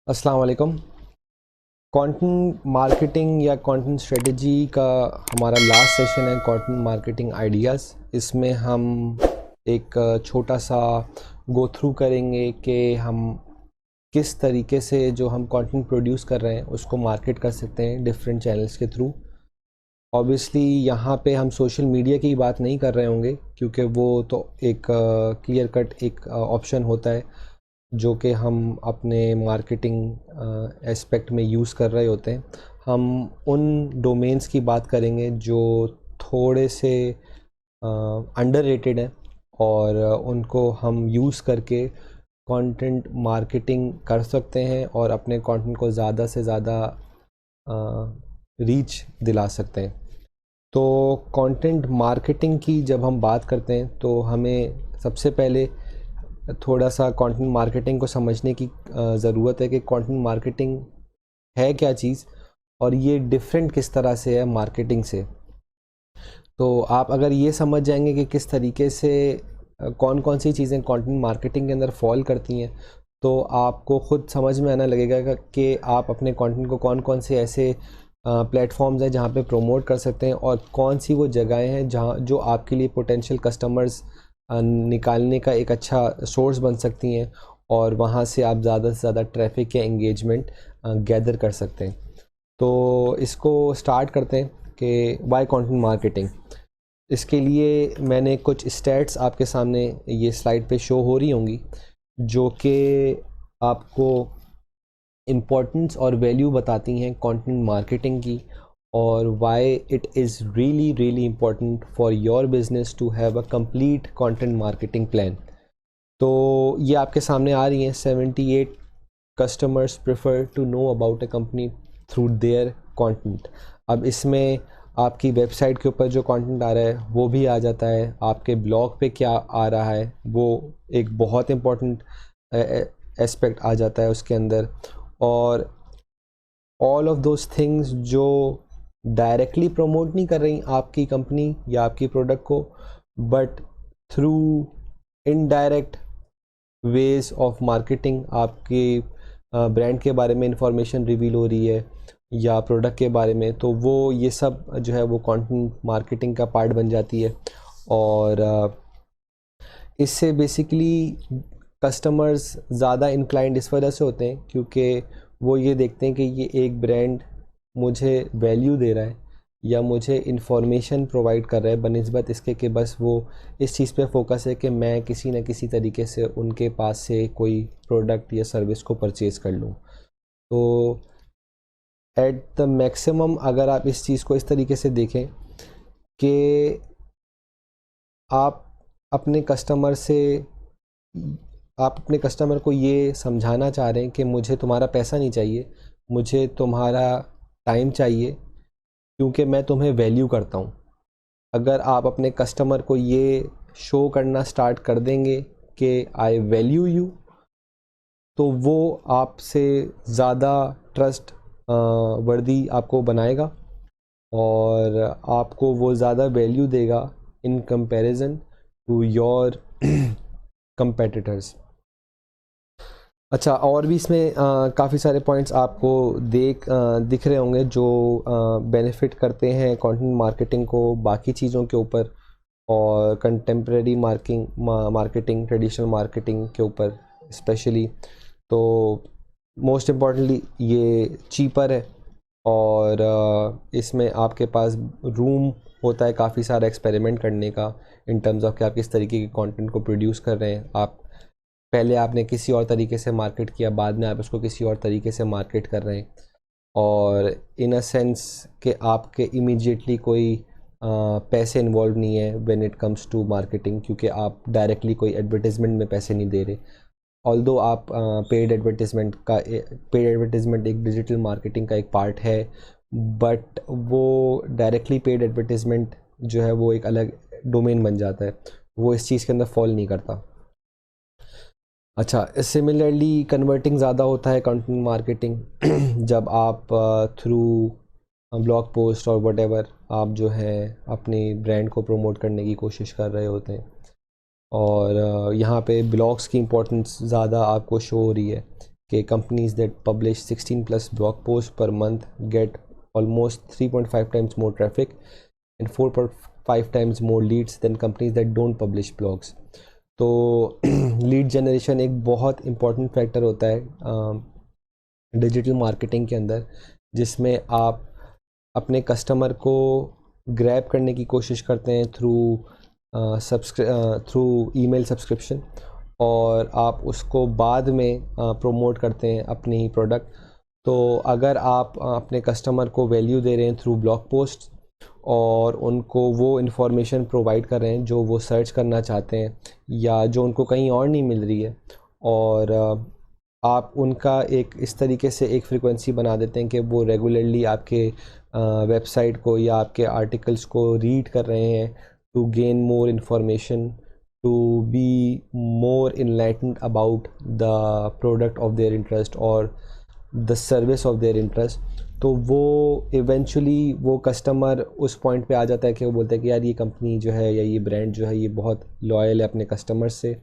अस्सलाम वालेकुम। Content marketing या कंटेंट स्ट्रेटजी का हमारा लास्ट सेशन है, कंटेंट मार्केटिंग आइडियाज़। इसमें हम एक छोटा सा गो थ्रू करेंगे कि हम किस तरीके से जो हम कंटेंट प्रोड्यूस कर रहे हैं उसको मार्केट कर सकते हैं डिफरेंट चैनल्स के थ्रू। ऑब्वियसली यहाँ पे हम सोशल मीडिया की बात नहीं कर रहे होंगे क्योंकि वो तो एक क्लियर कट एक ऑप्शन होता है जो कि हम अपने मार्केटिंग एस्पेक्ट में यूज़ कर रहे होते हैं। हम उन डोमेन्स की बात करेंगे जो थोड़े से अंडररेटेड हैं और उनको हम यूज़ करके कंटेंट मार्केटिंग कर सकते हैं और अपने कंटेंट को ज़्यादा से ज़्यादा रीच दिला सकते हैं। तो कंटेंट मार्केटिंग की जब हम बात करते हैं तो हमें सबसे पहले थोड़ा सा कंटेंट मार्केटिंग को समझने की ज़रूरत है कि कंटेंट मार्केटिंग है क्या चीज़ और ये डिफरेंट किस तरह से है मार्केटिंग से। तो आप अगर ये समझ जाएंगे कि किस तरीके से कौन कौन सी चीज़ें कंटेंट मार्केटिंग के अंदर फॉल करती हैं, तो आपको ख़ुद समझ में आने लगेगा कि आप अपने कंटेंट को कौन कौन से ऐसे प्लेटफॉर्म्स हैं जहाँ पे प्रमोट कर सकते हैं और कौन सी वो जगहें हैं जहाँ जो आपके लिए पोटेंशियल कस्टमर्स निकालने का एक अच्छा सोर्स बन सकती हैं और वहाँ से आप ज़्यादा से ज़्यादा ट्रैफिक या एंगेजमेंट गैदर कर सकते हैं। तो इसको स्टार्ट करते हैं कि वाई कंटेंट मार्केटिंग। इसके लिए मैंने कुछ स्टैट्स आपके सामने ये स्लाइड पे शो हो रही होंगी जो कि आपको इम्पोर्टेंस और वैल्यू बताती हैं कंटेंट मार्केटिंग की और why it is really really important for your business to have a complete content marketing plan. तो ये आपके सामने आ रही हैं। 78 customers prefer to know about a company through their content. अब इसमें आपकी वेबसाइट के ऊपर जो कंटेंट आ रहा है वो भी आ जाता है, आपके ब्लॉग पे क्या आ रहा है वो एक बहुत इम्पोर्टेंट एस्पेक्ट आ जाता है उसके अंदर, और ऑल ऑफ दोज थिंग्स जो डायरेक्टली प्रमोट नहीं कर रही आपकी कंपनी या आपकी प्रोडक्ट को, but through indirect ways of marketing आपके ब्रांड के बारे में इंफॉर्मेशन रिवील हो रही है या प्रोडक्ट के बारे में, तो वो ये सब जो है वो कंटेंट मार्केटिंग का पार्ट बन जाती है। और इससे बेसिकली कस्टमर्स ज़्यादा इंक्लाइंड इस वजह से होते हैं क्योंकि वो ये देखते हैं कि ये एक ब्रांड मुझे वैल्यू दे रहा है या मुझे इन्फॉर्मेशन प्रोवाइड कर रहा है बनिस्बत इसके कि बस वो इस चीज़ पे फोकस है कि मैं किसी न किसी तरीके से उनके पास से कोई प्रोडक्ट या सर्विस को परचेज़ कर लूँ। तो एट द मैक्सिमम अगर आप इस चीज़ को इस तरीके से देखें कि आप अपने कस्टमर से आप अपने कस्टमर को ये समझाना चाह रहे हैं कि मुझे तुम्हारा पैसा नहीं चाहिए, मुझे तुम्हारा टाइम चाहिए क्योंकि मैं तुम्हें वैल्यू करता हूँ। अगर आप अपने कस्टमर को ये शो करना स्टार्ट कर देंगे कि आई वैल्यू यू, तो वो आपसे ज़्यादा ट्रस्ट वर्दी आपको बनाएगा और आपको वो ज़्यादा वैल्यू देगा in comparison to your competitors. अच्छा, और भी इसमें काफ़ी सारे पॉइंट्स आपको दिख रहे होंगे जो बेनिफिट करते हैं कंटेंट मार्केटिंग को बाकी चीज़ों के ऊपर और कंटेम्प्रेरी मार्केटिंग ट्रेडिशनल मार्केटिंग के ऊपर स्पेशली। तो मोस्ट इम्पॉर्टेंटली ये चीपर है और इसमें आपके पास रूम होता है काफ़ी सारा एक्सपेरिमेंट करने का इन टर्म्स ऑफ कि आप किस तरीके के कंटेंट को प्रोड्यूस कर रहे हैं। आप पहले आपने किसी और तरीके से मार्केट किया, बाद में आप उसको किसी और तरीके से मार्केट कर रहे हैं और इन अ सेंस कि आपके इमीडिएटली कोई पैसे इन्वॉल्व नहीं है when it comes to marketing, क्योंकि आप डायरेक्टली कोई एडवर्टाइजमेंट में पैसे नहीं दे रहे। ऑल्दो आप पेड एडवर्टाइजमेंट एक डिजिटल मार्केटिंग का एक पार्ट है, बट वो डायरेक्टली पेड एडवर्टाइजमेंट जो है वो एक अलग डोमेन बन जाता है, वो इस चीज़ के अंदर फॉल नहीं करता। अच्छा, सिमिलरली कन्वर्टिंग ज़्यादा होता है कंटेंट मार्केटिंग जब आप थ्रू ब्लॉग पोस्ट और व्हाटएवर आप जो है अपने ब्रांड को प्रमोट करने की कोशिश कर रहे होते हैं और यहाँ पे ब्लॉग्स की इम्पोर्टेंस ज़्यादा आपको शो हो रही है कि companies that publish 16+ blog post per month get almost 3.5 times more traffic and 4.5 times more leads than companies that don't publish blogs. तो लीड जनरेशन एक बहुत इम्पॉर्टेंट फैक्टर होता है डिजिटल मार्केटिंग के अंदर, जिसमें आप अपने कस्टमर को ग्रैब करने की कोशिश करते हैं थ्रू ईमेल सब्सक्रिप्शन, और आप उसको बाद में प्रमोट करते हैं अपनी ही प्रोडक्ट। तो अगर आप अपने कस्टमर को वैल्यू दे रहे हैं थ्रू ब्लॉग पोस्ट और उनको वो इन्फॉर्मेशन प्रोवाइड कर रहे हैं जो वो सर्च करना चाहते हैं या जो उनको कहीं और नहीं मिल रही है, और आप उनका एक इस तरीके से एक फ्रीक्वेंसी बना देते हैं कि वो रेगुलरली आपके वेबसाइट को या आपके आर्टिकल्स को रीड कर रहे हैं to gain more information, to be more enlightened about the product of their interest और the service of their interest. तो वो इवेंचुअली वो कस्टमर उस पॉइंट पे आ जाता है कि वो बोलता है कि यार ये कंपनी जो है या ये ब्रांड जो है ये बहुत लॉयल है अपने कस्टमर्स से,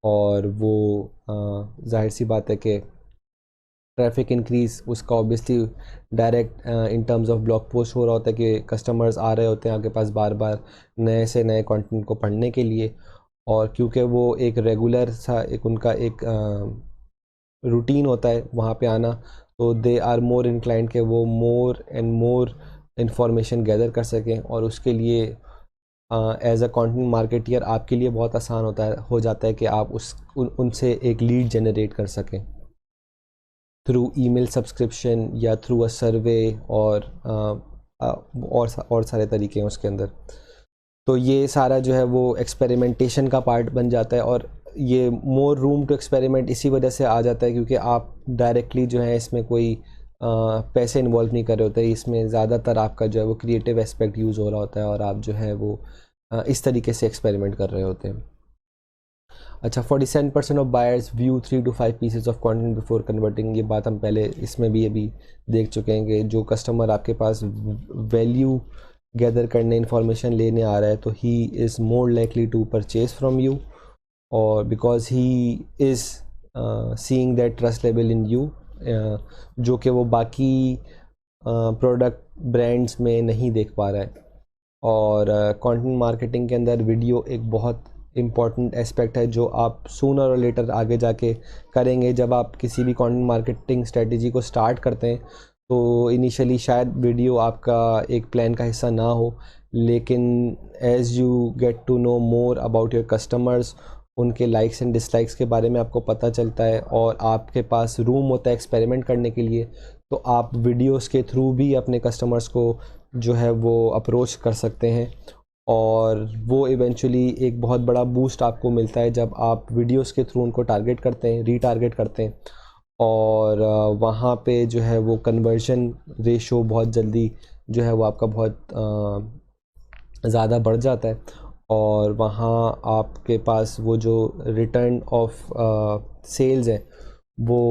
और वो जाहिर सी बात है कि ट्रैफिक इंक्रीज़ उसका obviously direct in terms of blog post हो रहा होता है कि कस्टमर्स आ रहे होते हैं आपके पास बार बार नए से नए कंटेंट को पढ़ने के लिए, और क्योंकि वो एक रेगुलर सा एक उनका एक रूटीन होता है वहाँ पे आना, तो दे आर मोर इंक्लाइंड के वो more and more information gather कर सकें, और उसके लिए एज अ कंटेंट मार्केटियर आपके लिए बहुत आसान हो जाता है कि आप उनसे एक लीड जनरेट कर सकें थ्रू ईमेल सब्सक्रिप्शन या थ्रू अ सर्वे, और सारे तरीके हैं उसके अंदर। तो ये सारा जो है वो एक्सपेरिमेंटेशन का पार्ट बन जाता है, और ये मोर रूम टू एक्सपेरिमेंट इसी वजह से आ जाता है क्योंकि आप डायरेक्टली जो है इसमें कोई पैसे इन्वॉल्व नहीं कर रहे होते, इसमें ज़्यादातर आपका जो है वो क्रिएटिव एस्पेक्ट यूज़ हो रहा होता है और आप जो है वो इस तरीके से एक्सपेरिमेंट कर रहे होते हैं। अच्छा, 47% of buyers view 3 to 5 pieces of content before converting. ये बात हम पहले इसमें भी अभी देख चुके हैं कि जो कस्टमर आपके पास वैल्यू गैदर करने इन्फॉर्मेशन लेने आ रहा है तो he is more likely to purchase from you, और because he is seeing that trust level in you, जो कि वो बाकी प्रोडक्ट ब्रांड्स में नहीं देख पा रहा है। और कंटेंट मार्केटिंग के अंदर वीडियो एक बहुत इम्पॉर्टेंट एस्पेक्ट है जो आप सूनर और लेटर आगे जाके करेंगे। जब आप किसी भी कंटेंट मार्केटिंग स्ट्रेटजी को स्टार्ट करते हैं तो इनिशियली शायद वीडियो आपका एक प्लान का हिस्सा ना हो, लेकिन as you get to know more about your customers, उनके लाइक्स एंड डिसलाइक्स के बारे में आपको पता चलता है और आपके पास रूम होता है एक्सपेरिमेंट करने के लिए, तो आप वीडियोस के थ्रू भी अपने कस्टमर्स को जो है वो अप्रोच कर सकते हैं, और वो इवेंचुअली एक बहुत बड़ा बूस्ट आपको मिलता है जब आप वीडियोस के थ्रू उनको टारगेट करते हैं, रीटारगेट करते हैं, और वहाँ पे जो है वो कन्वर्जन रेशो बहुत जल्दी जो है वो आपका बहुत ज़्यादा बढ़ जाता है, और वहाँ आपके पास वो जो रिटर्न ऑफ सेल्स है वो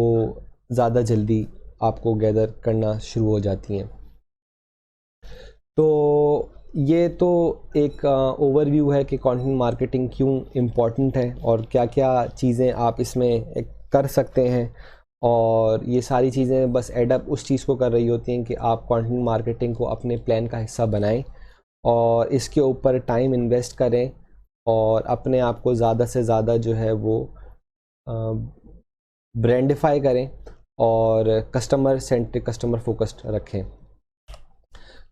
ज़्यादा जल्दी आपको गैदर करना शुरू हो जाती हैं। तो ये तो एक ओवरव्यू है कि कंटेंट मार्केटिंग क्यों इम्पॉर्टेंट है और क्या क्या चीज़ें आप इसमें कर सकते हैं, और ये सारी चीज़ें बस एडअप उस चीज़ को कर रही होती हैं कि आप कंटेंट मार्केटिंग को अपने प्लान का हिस्सा बनाएं और इसके ऊपर टाइम इन्वेस्ट करें और अपने आप को ज़्यादा से ज़्यादा जो है वो ब्रांडिफाई करें और कस्टमर सेंट्रिक, कस्टमर फोकस्ड रखें।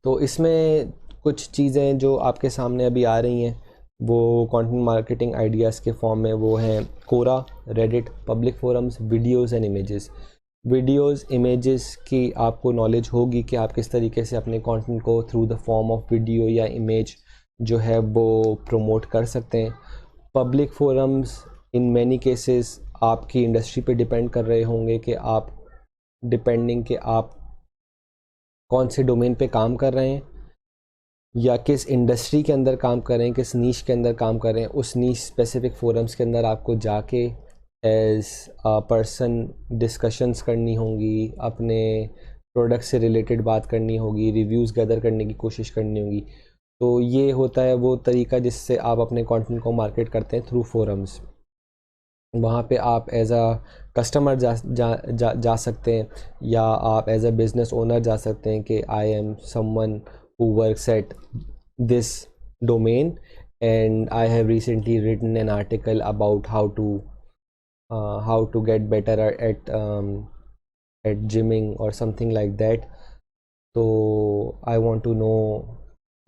तो इसमें कुछ चीज़ें जो आपके सामने अभी आ रही हैं वो कंटेंट मार्केटिंग आइडियाज़ के फॉर्म में वो हैं Quora, Reddit, public forums, videos and images. Videos, images की आपको नॉलेज होगी कि आप किस तरीके से अपने कंटेंट को through the form of video या इमेज जो है वो प्रमोट कर सकते हैं। Public forums in many cases आपकी इंडस्ट्री पे डिपेंड कर रहे होंगे कि आप डिपेंडिंग कि आप कौन से डोमेन पे काम कर रहे हैं या किस इंडस्ट्री के अंदर काम कर रहे हैं, किस नीश के अंदर काम कर रहे हैं, उस नीश स्पेसिफिक फोरम्स के अंदर आपको जाके एज अ पर्सन डिस्कशंस करनी होंगी, अपने प्रोडक्ट से रिलेटेड बात करनी होगी, रिव्यूज़ गैदर करने की कोशिश करनी होगी। तो ये होता है वो तरीका जिससे आप अपने कंटेंट को मार्केट करते हैं थ्रू फोरम्स। वहाँ पे आप एज अ कस्टमर जा सकते हैं, या आप एज अ बिज़नेस ओनर जा सकते हैं कि I am someone who works at this domain and I have recently written an article about how to get better at gymming or something like that. तो I want to know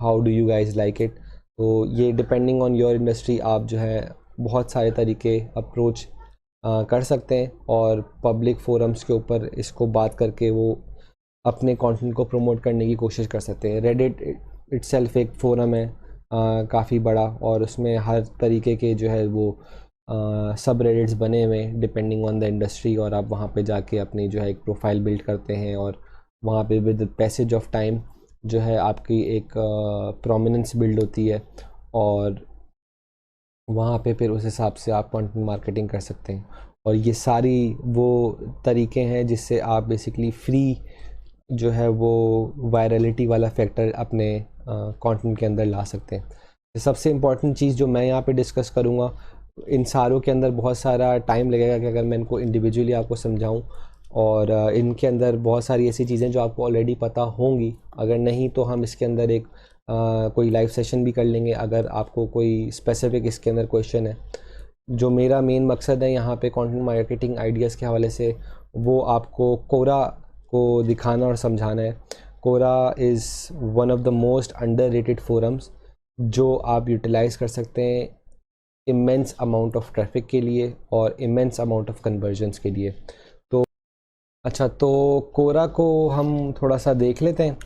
how do you guys like it. तो ये depending on your industry आप जो है बहुत सारे तरीके approach कर सकते हैं, और पब्लिक फोरम्स के ऊपर इसको बात करके वो अपने कंटेंट को प्रमोट करने की कोशिश कर सकते हैं। रेडिट इटसेल्फ एक फोरम है काफ़ी बड़ा, और उसमें हर तरीके के जो है वो सब रेडिट्स बने हुए हैं डिपेंडिंग ऑन द इंडस्ट्री, और आप वहाँ पे जाके अपनी जो है एक प्रोफाइल बिल्ड करते हैं, और वहाँ पे विद पैसेज ऑफ टाइम जो है आपकी एक प्रोमिनेंस बिल्ड होती है, और वहाँ पे फिर उस हिसाब से आप कंटेंट मार्केटिंग कर सकते हैं। और ये सारी वो तरीके हैं जिससे आप बेसिकली फ्री जो है वो वायरलिटी वाला फैक्टर अपने कंटेंट के अंदर ला सकते हैं। सबसे इम्पॉर्टेंट चीज़ जो मैं यहाँ पे डिस्कस करूँगा, इन सारों के अंदर बहुत सारा टाइम लगेगा कि अगर मैं इनको इंडिविजुअली आपको समझाऊँ, और इनके अंदर बहुत सारी ऐसी चीज़ें जो आपको ऑलरेडी पता होंगी, अगर नहीं तो हम इसके अंदर एक कोई लाइव सेशन भी कर लेंगे अगर आपको कोई स्पेसिफिक इसके अंदर क्वेश्चन है। जो मेरा मेन मकसद है यहाँ पे कंटेंट मार्केटिंग आइडियाज़ के हवाले से, वो आपको कोरा को दिखाना और समझाना है। Quora is one of the most underrated forums जो आप यूटिलाइज़ कर सकते हैं इमेंस अमाउंट ऑफ ट्रैफिक के लिए और इमेंस अमाउंट ऑफ कन्वर्जन्स के लिए। तो अच्छा, तो कोरा को हम थोड़ा सा देख लेते हैं।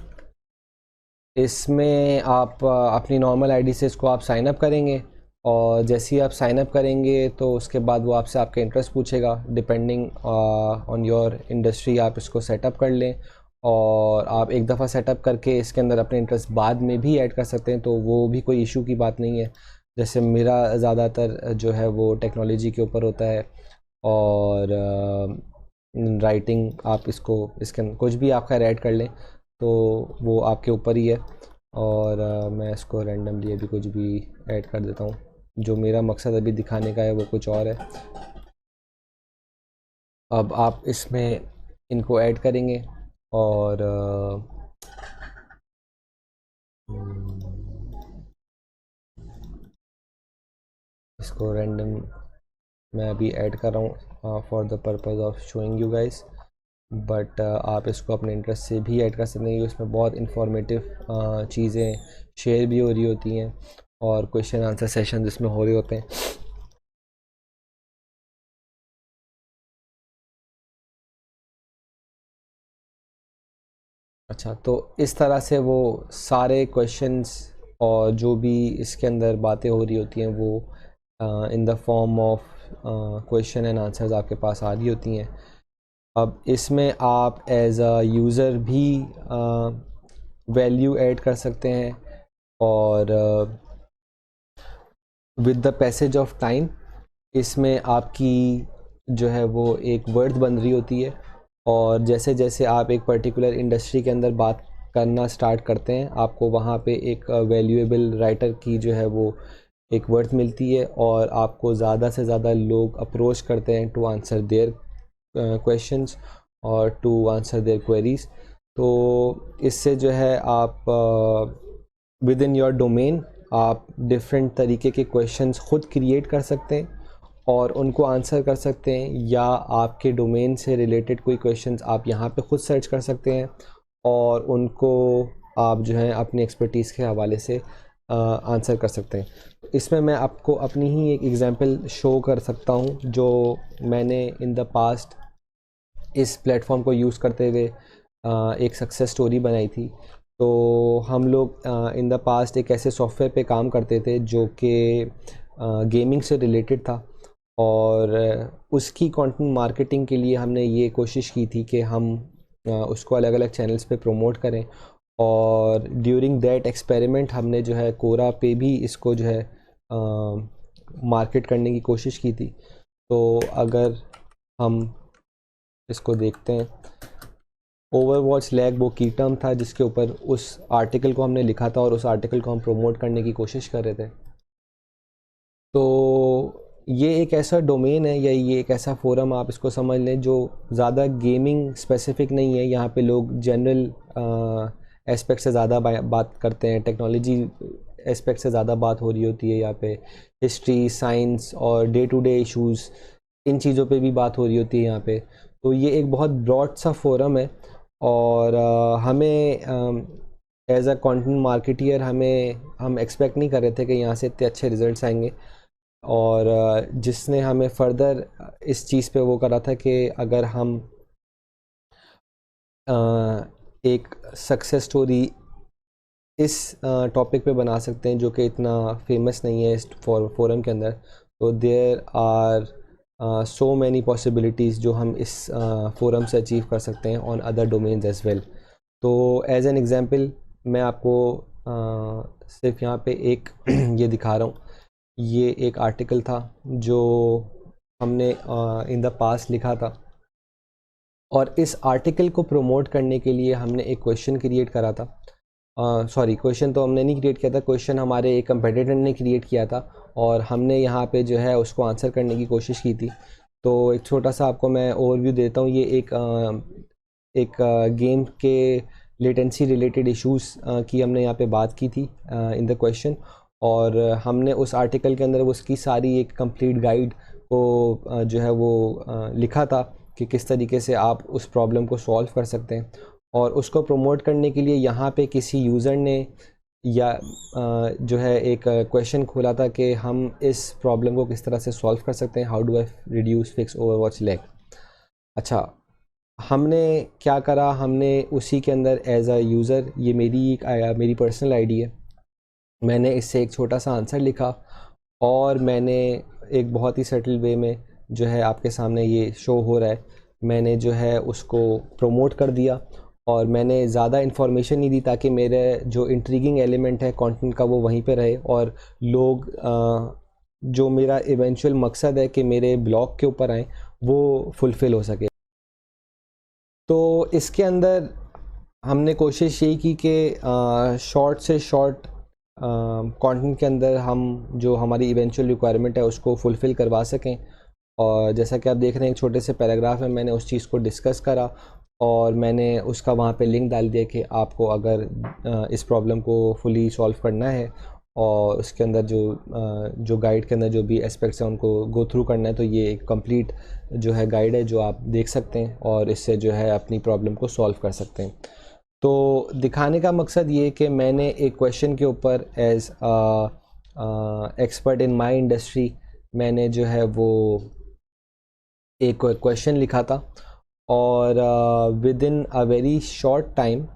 इसमें आप अपनी नॉर्मल आईडी से इसको आप साइन अप करेंगे, और जैसे ही आप साइन अप करेंगे तो उसके बाद वो आपसे आपके इंटरेस्ट पूछेगा। डिपेंडिंग ऑन योर इंडस्ट्री आप इसको सेटअप कर लें, और आप एक दफ़ा सेटअप करके इसके अंदर अपने इंटरेस्ट बाद में भी ऐड कर सकते हैं, तो वो भी कोई इशू की बात नहीं है। जैसे मेरा ज़्यादातर जो है वो टेक्नोलॉजी के ऊपर होता है, और राइटिंग आप इसके अंदर कुछ भी आप खैर ऐड कर लें तो वो आपके ऊपर ही है। और मैं इसको रैंडमली अभी कुछ भी ऐड कर देता हूँ। जो मेरा मकसद अभी दिखाने का है वो कुछ और है। अब आप इसमें इनको ऐड करेंगे, और इसको रैंडम मैं अभी ऐड कर रहा हूँ for the purpose of showing you guys, but आप इसको अपने इंटरेस्ट से भी ऐड कर सकते हैं। इसमें बहुत इंफॉर्मेटिव चीज़ें शेयर भी हो रही होती हैं, और क्वेश्चन आंसर सेशन इसमें हो रहे होते हैं। अच्छा, तो इस तरह से वो सारे क्वेश्चंस और जो भी इसके अंदर बातें हो रही होती हैं वो in the form of question and answers आपके पास आ रही होती हैं। अब इसमें आप एज अ यूज़र भी वैल्यू ऐड कर सकते हैं, और with the passage of time इसमें आपकी जो है वो एक वर्थ बन रही होती है, और जैसे जैसे आप एक पर्टिकुलर इंडस्ट्री के अंदर बात करना स्टार्ट करते हैं आपको वहाँ पे एक वैल्यूएबल राइटर की जो है वो एक वर्थ मिलती है, और आपको ज़्यादा से ज़्यादा लोग अप्रोच करते हैं टू आंसर देयर क्वेश्चंस और टू आंसर देयर क्वेरीज। तो इससे जो है आप विद इन योर डोमेन आप डिफरेंट तरीके के क्वेश्चंस खुद क्रिएट कर सकते हैं और उनको आंसर कर सकते हैं, या आपके डोमेन से रिलेटेड कोई क्वेश्चंस आप यहाँ पे खुद सर्च कर सकते हैं और उनको आप जो है अपनी एक्सपर्टीज़ के हवाले से आंसर कर सकते हैं। इसमें मैं आपको अपनी ही एक एग्जांपल शो कर सकता हूँ जो मैंने इन द पास्ट इस प्लेटफॉर्म को यूज़ करते हुए एक सक्सेस स्टोरी बनाई थी। तो हम लोग इन द पास्ट एक ऐसे सॉफ्टवेयर पे काम करते थे जो कि गेमिंग से रिलेटेड था, और उसकी कंटेंट मार्केटिंग के लिए हमने ये कोशिश की थी कि हम उसको अलग अलग चैनल्स पे प्रमोट करें, और ड्यूरिंग दैट एक्सपेरिमेंट हमने जो है कोरा पे भी इसको जो है मार्केट करने की कोशिश की थी। तो अगर हम इसको देखते हैं, ओवरवॉच लैग वो की टर्म था जिसके ऊपर उस आर्टिकल को हमने लिखा था और उस आर्टिकल को हम प्रमोट करने की कोशिश कर रहे थे। तो ये एक ऐसा डोमेन है या ये एक ऐसा फोरम आप इसको समझ लें जो ज़्यादा गेमिंग स्पेसिफिक नहीं है। यहाँ पे लोग जनरल एस्पेक्ट से ज़्यादा बात करते हैं, टेक्नोलॉजी एस्पेक्ट से ज़्यादा बात हो रही होती है यहाँ पे, हिस्ट्री, साइंस और डे टू डे इश्यूज़, इन चीज़ों पे भी बात हो रही होती है यहाँ पे। तो ये एक बहुत ब्रॉड सा फोरम है और हमें एज अ कंटेंट मार्केटियर हम एक्सपेक्ट नहीं कर रहे थे कि यहाँ से इतने अच्छे रिजल्ट्स आएंगे। और जिसने हमें फर्दर इस चीज़ पे वो करा था कि अगर हम एक सक्सेस स्टोरी इस टॉपिक पे बना सकते हैं जो कि इतना फेमस नहीं है इस फोरम के अंदर, तो there are so many possibilities जो हम इस फोरम से अचीव कर सकते हैं on other domains as well. तो एज एन एग्जांपल मैं आपको सिर्फ यहाँ पे एक ये दिखा रहा हूँ। ये एक आर्टिकल था जो हमने इन द पास्ट लिखा था और इस आर्टिकल को प्रमोट करने के लिए हमने एक क्वेश्चन क्रिएट करा था। सॉरी, क्वेश्चन तो हमने नहीं क्रिएट किया था, क्वेश्चन हमारे एक कंपेटिटर ने क्रिएट किया था और हमने यहाँ पे जो है उसको आंसर करने की कोशिश की थी। तो एक छोटा सा आपको मैं ओवरव्यू देता हूँ। ये एक गेम के लेटेंसी रिलेटेड इश्यूज़ की हमने यहाँ पे बात की थी इन द क्वेश्चन, और हमने उस आर्टिकल के अंदर उसकी सारी एक कंप्लीट गाइड को जो है वो लिखा था कि किस तरीके से आप उस प्रॉब्लम को सॉल्व कर सकते हैं। और उसको प्रमोट करने के लिए यहाँ पे किसी यूज़र ने या जो है एक क्वेश्चन खोला था कि हम इस प्रॉब्लम को किस तरह से सॉल्व कर सकते हैं, how do I reduce fix Overwatch lag. अच्छा, हमने क्या करा, हमने उसी के अंदर एज अ यूज़र, ये मेरी पर्सनल आईडी है, मैंने इससे एक छोटा सा आंसर लिखा और मैंने एक बहुत ही सटल वे में जो है आपके सामने ये शो हो रहा है, मैंने जो है उसको प्रमोट कर दिया और मैंने ज़्यादा इन्फॉर्मेशन नहीं दी ताकि मेरे जो इंट्रीगिंग एलिमेंट है कंटेंट का वो वहीं पे रहे और लोग जो मेरा इवेंचुअल मकसद है कि मेरे ब्लॉग के ऊपर आए वो फुलफ़िल हो सके। तो इसके अंदर हमने कोशिश यही की कि शॉर्ट से शॉर्ट कंटेंट के अंदर हम जो हमारी इवेंचुअल रिक्वायरमेंट है उसको फुलफ़िल करवा सकें। और जैसा कि आप देख रहे हैं एक छोटे से पैराग्राफ में मैंने उस चीज़ को डिस्कस करा और मैंने उसका वहाँ पे लिंक डाल दिया कि आपको अगर इस प्रॉब्लम को फुली सॉल्व करना है और उसके अंदर जो गाइड के अंदर जो भी एस्पेक्ट्स हैं उनको गो थ्रू करना है, तो ये एक कंप्लीट जो है गाइड है जो आप देख सकते हैं और इससे जो है अपनी प्रॉब्लम को सॉल्व कर सकते हैं। तो दिखाने का मकसद ये कि मैंने एक क्वेश्चन के ऊपर as expert in my industry मैंने जो है वो एक क्वेश्चन लिखा था और within a very short time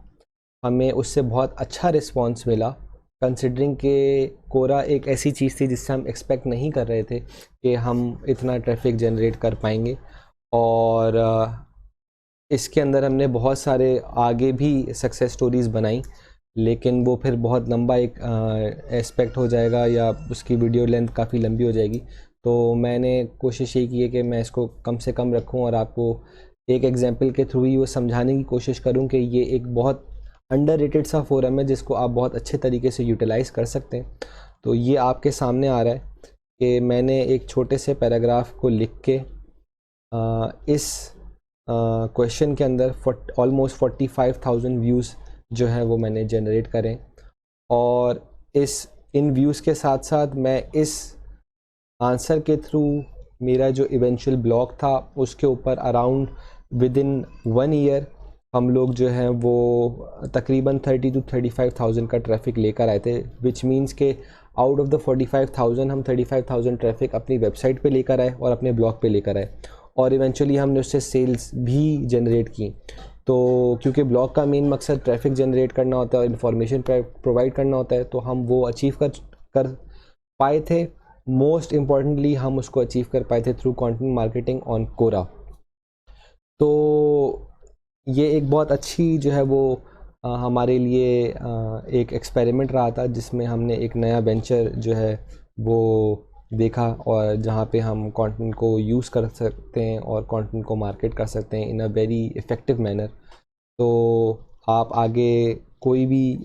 हमें उससे बहुत अच्छा रिस्पांस मिला, कंसिडरिंग कि कोरा एक ऐसी चीज़ थी जिससे हम एक्सपेक्ट नहीं कर रहे थे कि हम इतना ट्रैफिक जनरेट कर पाएंगे। और इसके अंदर हमने बहुत सारे आगे भी सक्सेस स्टोरीज़ बनाई, लेकिन वो फिर बहुत लंबा एक एस्पेक्ट हो जाएगा या उसकी वीडियो लेंथ काफ़ी लंबी हो जाएगी। तो मैंने कोशिश ये की है कि मैं इसको कम से कम रखूं और आपको एक एग्जांपल के थ्रू ही वो समझाने की कोशिश करूं कि ये एक बहुत अंडररेटेड सा फोरम है जिसको आप बहुत अच्छे तरीके से यूटिलाइज़ कर सकते हैं। तो ये आपके सामने आ रहा है कि मैंने एक छोटे से पैराग्राफ को लिख के इस क्वेश्चन के अंदर ऑलमोस्ट 45,000 व्यूज़ जो है वो मैंने जनरेट करें और इन व्यूज़ के साथ साथ मैं इस आंसर के थ्रू मेरा जो इवेंचुअल ब्लॉग था उसके ऊपर अराउंड विद इन 1 ईयर हम लोग जो हैं वो तकरीबन 30 to 35,000 का ट्रैफिक लेकर आए थे, विच मीन्स के आउट ऑफ द 45,000 हम 35,000 ट्रैफिक अपनी वेबसाइट पे लेकर आए और अपने ब्लॉग पे लेकर आए और इवेंचुअली हमने उससे सेल्स भी जनरेट की। तो क्योंकि ब्लॉग का मेन मकसद ट्रैफिक जनरेट करना होता है और इन्फॉर्मेशन प्रोवाइड करना होता है, तो हम वो अचीव कर पाए थे। मोस्ट इम्पॉर्टेंटली हम उसको अचीव कर पाए थे through content marketing on Quora. तो ये एक बहुत अच्छी जो है वो हमारे लिए एक एक्सपेरिमेंट रहा था जिसमें हमने एक नया वेंचर जो है वो देखा और जहाँ पे हम कंटेंट को यूज़ कर सकते हैं और कंटेंट को मार्केट कर सकते हैं इन अ वेरी इफ़ेक्टिव मैनर। तो आप आगे कोई भी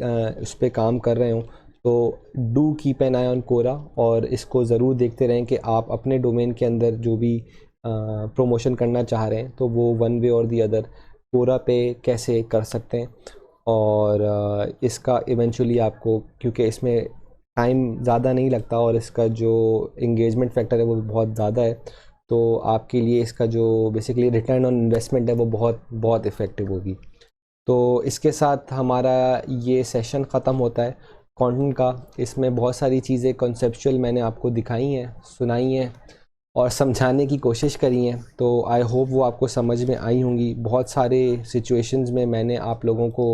उस पर काम कर रहे हो तो do keep an eye on Quora, और इसको ज़रूर देखते रहें कि आप अपने डोमेन के अंदर जो भी प्रमोशन करना चाह रहे हैं तो वो वन वे और दी अदर कोरा पे कैसे कर सकते हैं। और इसका इवेंचुअली आपको, क्योंकि इसमें टाइम ज़्यादा नहीं लगता और इसका जो इंगेजमेंट फैक्टर है वो बहुत ज़्यादा है, तो आपके लिए इसका जो बेसिकली रिटर्न ऑन इन्वेस्टमेंट है वो बहुत बहुत इफ़ेक्टिव होगी। तो इसके साथ हमारा ये सेशन ख़त्म होता है कंटेंट का। इसमें बहुत सारी चीज़ें कॉन्सेप्चुअल मैंने आपको दिखाई हैं, सुनाई हैं और समझाने की कोशिश करी हैं, तो आई होप वो आपको समझ में आई होंगी। बहुत सारे सिचुएशंस में मैंने आप लोगों को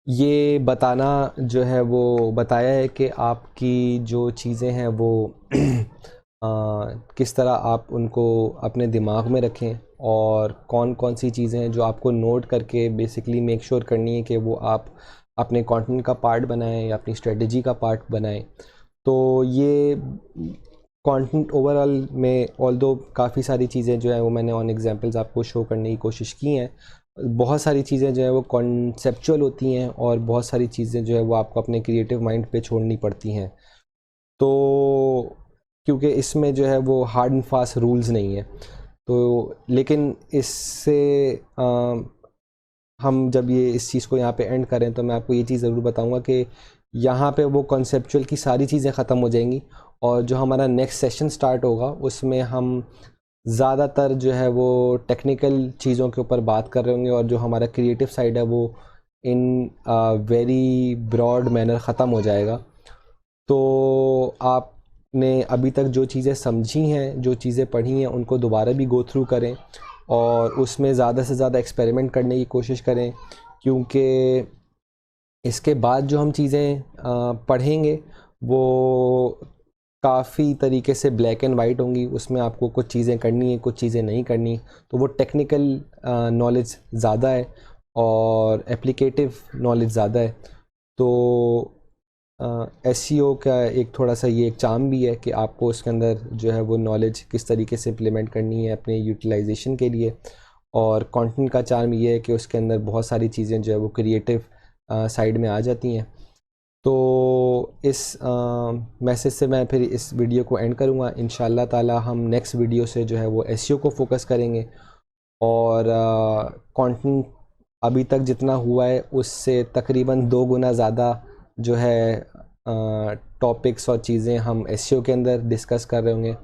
ये बताना जो है वो बताया है कि आपकी जो चीज़ें हैं वो किस तरह आप उनको अपने दिमाग में रखें, और कौन कौन सी चीज़ें हैं जो आपको नोट करके बेसिकली मेक श्योर करनी है कि वो आप अपने कंटेंट का पार्ट बनाएं या अपनी स्ट्रेटजी का पार्ट बनाएं। तो ये कंटेंट ओवरऑल में ऑल्दो काफ़ी सारी चीज़ें जो है वो मैंने ऑन एग्जांपल्स आपको शो करने की कोशिश की हैं। बहुत सारी चीज़ें जो है वो कॉन्सेप्चुअल होती हैं और बहुत सारी चीज़ें जो है वो आपको अपने क्रिएटिव माइंड पे छोड़नी पड़ती हैं। तो क्योंकि इसमें जो है वो हार्ड एंड फास्ट रूल्स नहीं है, तो लेकिन इससे हम जब ये इस चीज़ को यहाँ पे एंड करें तो मैं आपको ये चीज़ ज़रूर बताऊँगा कि यहाँ पे वो कॉन्सेप्चुअल की सारी चीज़ें ख़त्म हो जाएंगी, और जो हमारा नेक्स्ट सेशन स्टार्ट होगा उसमें हम ज़्यादातर जो है वो टेक्निकल चीज़ों के ऊपर बात कर रहे होंगे, और जो हमारा क्रिएटिव साइड है वो इन वेरी ब्रॉड मैनर ख़त्म हो जाएगा। तो आपने अभी तक जो चीज़ें समझी हैं, जो चीज़ें पढ़ी हैं, उनको दोबारा भी गो थ्रू करें और उसमें ज़्यादा से ज़्यादा एक्सपेरिमेंट करने की कोशिश करें, क्योंकि इसके बाद जो हम चीज़ें पढ़ेंगे वो काफ़ी तरीके से ब्लैक एंड वाइट होंगी। उसमें आपको कुछ चीज़ें करनी है, कुछ चीज़ें नहीं करनी, तो वो टेक्निकल नॉलेज ज़्यादा है और एप्लीकेटिव नॉलेज ज़्यादा है। तो एसईओ का एक थोड़ा सा ये एक चार्म भी है कि आपको उसके अंदर जो है वो नॉलेज किस तरीके से इम्प्लीमेंट करनी है अपने यूटिलाइजेशन के लिए, और कंटेंट का चार्म ये है कि उसके अंदर बहुत सारी चीज़ें जो है वो क्रिएटिव साइड में आ जाती हैं। तो इस मैसेज से मैं फिर इस वीडियो को एंड करूँगा। इंशाल्लाह ताला हम नेक्स्ट वीडियो से जो है वो एसईओ को फोकस करेंगे, और कंटेंट अभी तक जितना हुआ है उससे तकरीबन 2 गुना ज़्यादा जो है टॉपिक्स और चीज़ें हम एसईओ के अंदर डिस्कस कर रहे होंगे,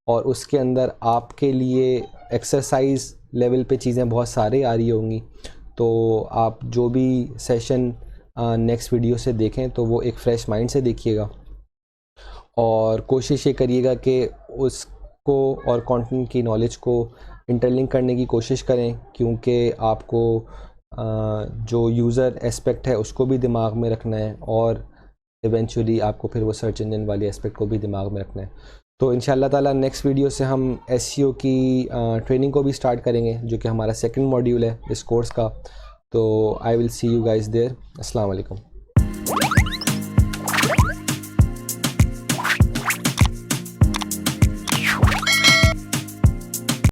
और उसके अंदर आपके लिए एक्सरसाइज लेवल पे चीज़ें बहुत सारी आ रही होंगी। तो आप जो भी सेशन नेक्स्ट वीडियो से देखें तो वो एक फ़्रेश माइंड से देखिएगा, और कोशिश ये करिएगा कि उसको और कंटेंट की नॉलेज को इंटरलिंक करने की कोशिश करें, क्योंकि आपको जो यूज़र एस्पेक्ट है उसको भी दिमाग में रखना है, और इवेंचुअली आपको फिर वो सर्च इंजन वाली एस्पेक्ट को भी दिमाग में रखना है। तो इंशाल्लाह ताला नेक्स्ट वीडियो से हम एसईओ की ट्रेनिंग को भी स्टार्ट करेंगे, जो कि हमारा सेकंड मॉड्यूल है इस कोर्स का। तो I will see you guys there. अस्सलाम वालेकुम।